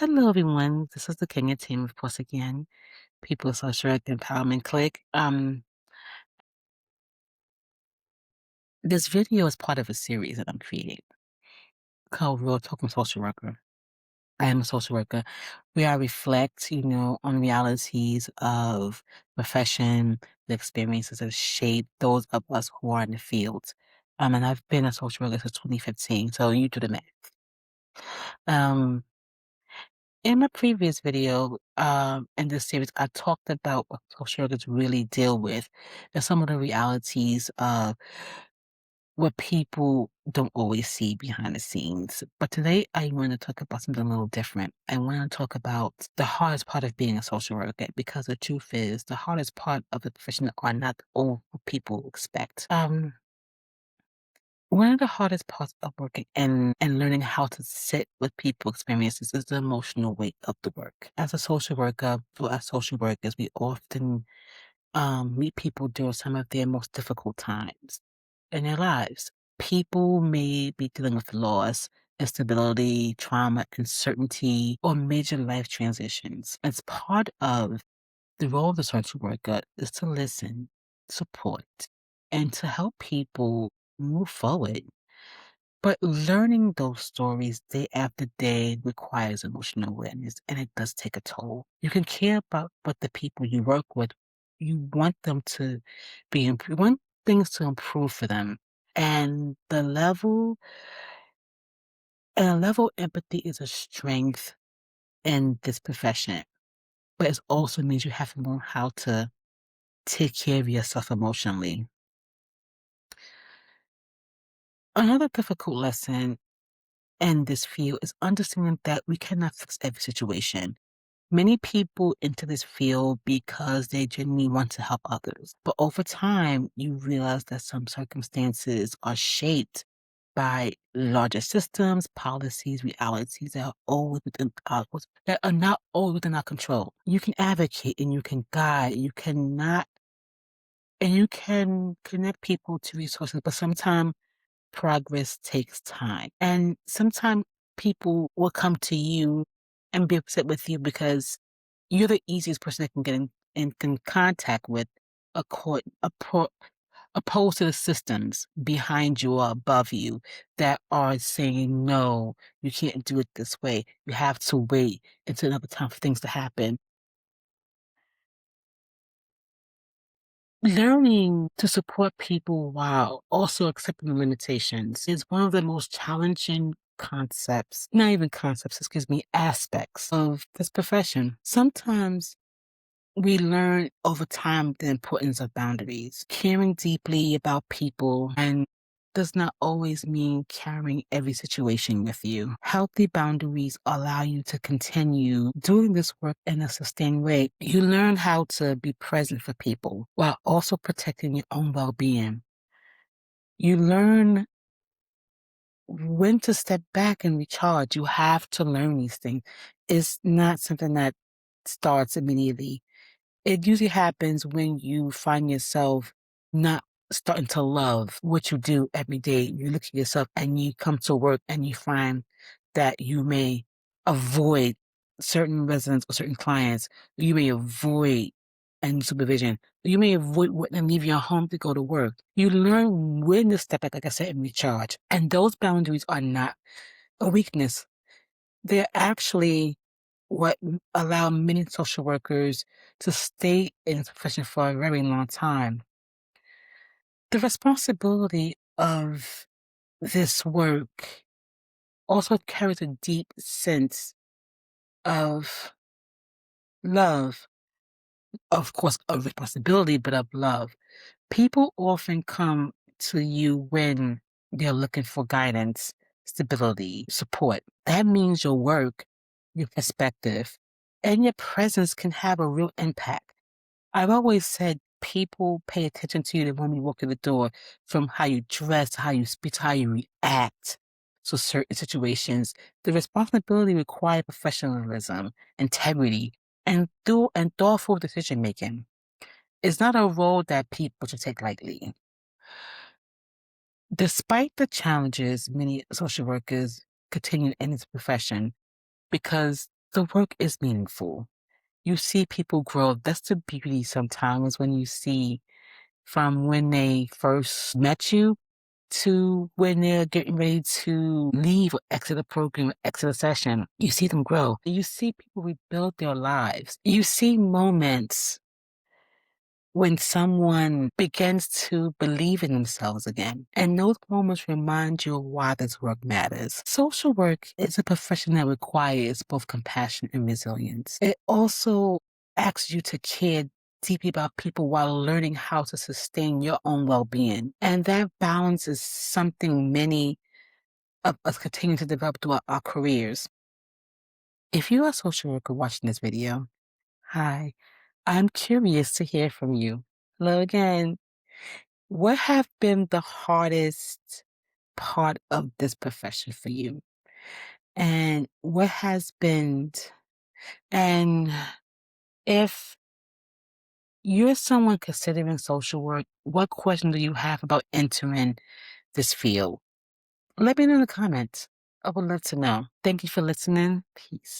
Hello, everyone. This is the Kenya team, of course, again, People Social Work Empowerment Clique. This video is part of a series that I'm creating called Real Talking Social Worker. I am a social worker where I reflect, on realities of profession, the experiences that shape those of us who are in the field. And I've been a social worker since 2015, so you do the math. Um, In my previous video, in this series, I talked about what social workers really deal with and some of the realities of what people don't always see behind the scenes. But today, I want to talk about something a little different. I want to talk about the hardest part of being a social worker because the truth is, the hardest part of the profession are not all what people expect. One of the hardest parts of working and learning how to sit with people experiences is the emotional weight of the work. As a social worker, or as social workers, we often meet people during some of their most difficult times in their lives. People may be dealing with loss, instability, trauma, uncertainty, or major life transitions. As part of the role of the social worker is to listen, support, and to help people move forward. But learning those stories day after day requires emotional awareness, and it does take a toll. You can care about what the people you work with, you want them to you want things to improve for them. And a level empathy is a strength in this profession, but it also means you have to learn how to take care of yourself emotionally. Another difficult lesson in this field is understanding that we cannot fix every situation. Many people enter this field because they genuinely want to help others. But over time, you realize that some circumstances are shaped by larger systems, policies, realities that are not always within our control. You can advocate and you can guide, and you can connect people to resources, but sometimes progress takes time. And sometimes people will come to you and be upset with you because you're the easiest person they can get in contact with, accord, appro- opposed to the systems behind you or above you that are saying, no, you can't do it this way. You have to wait until another time for things to happen. Learning to support people while also accepting the limitations is one of the most challenging not even concepts, excuse me, aspects of this profession. Sometimes we learn over time the importance of boundaries. Caring deeply about people and does not always mean carrying every situation with you. Healthy boundaries allow you to continue doing this work in a sustained way. You learn how to be present for people while also protecting your own well-being. You learn when to step back and recharge. You have to learn these things. It's not something that starts immediately. It usually happens when you find yourself not starting to love what you do every day. You look at yourself and you come to work and you find that you may avoid certain residents or certain clients. You may avoid any supervision. You may avoid wanting to leave your home to go to work. You learn when to step back, like I said, and recharge. And those boundaries are not a weakness. They're actually what allow many social workers to stay in the profession for a very long time. The responsibility of this work also carries a deep sense of love, of course, of responsibility, but of love. People often come to you when they're looking for guidance, stability, support. That means your work, your perspective, and your presence can have a real impact. I've always said people pay attention to you the moment you walk in the door, from how you dress, to how you speak, to how you react to certain situations. The responsibility requires professionalism, integrity, and thoughtful decision making. It's not a role that people should take lightly. Despite the challenges, many social workers continue in this profession because the work is meaningful. You see people grow. That's the beauty sometimes when you see from when they first met you to when they're getting ready to leave or exit a program, exit a session. You see them grow. You see people rebuild their lives. You see moments when someone begins to believe in themselves again. And those moments remind you of why this work matters. Social work is a profession that requires both compassion and resilience. It also asks you to care deeply about people while learning how to sustain your own well-being. And that balance is something many of us continue to develop throughout our careers. If you are a social worker watching this video, hi, I'm curious to hear from you. Hello again. What have been the hardest part of this profession for you? And what has been, and if you're someone considering social work, what question do you have about entering this field? Let me know in the comments. I would love to know. Thank you for listening. Peace.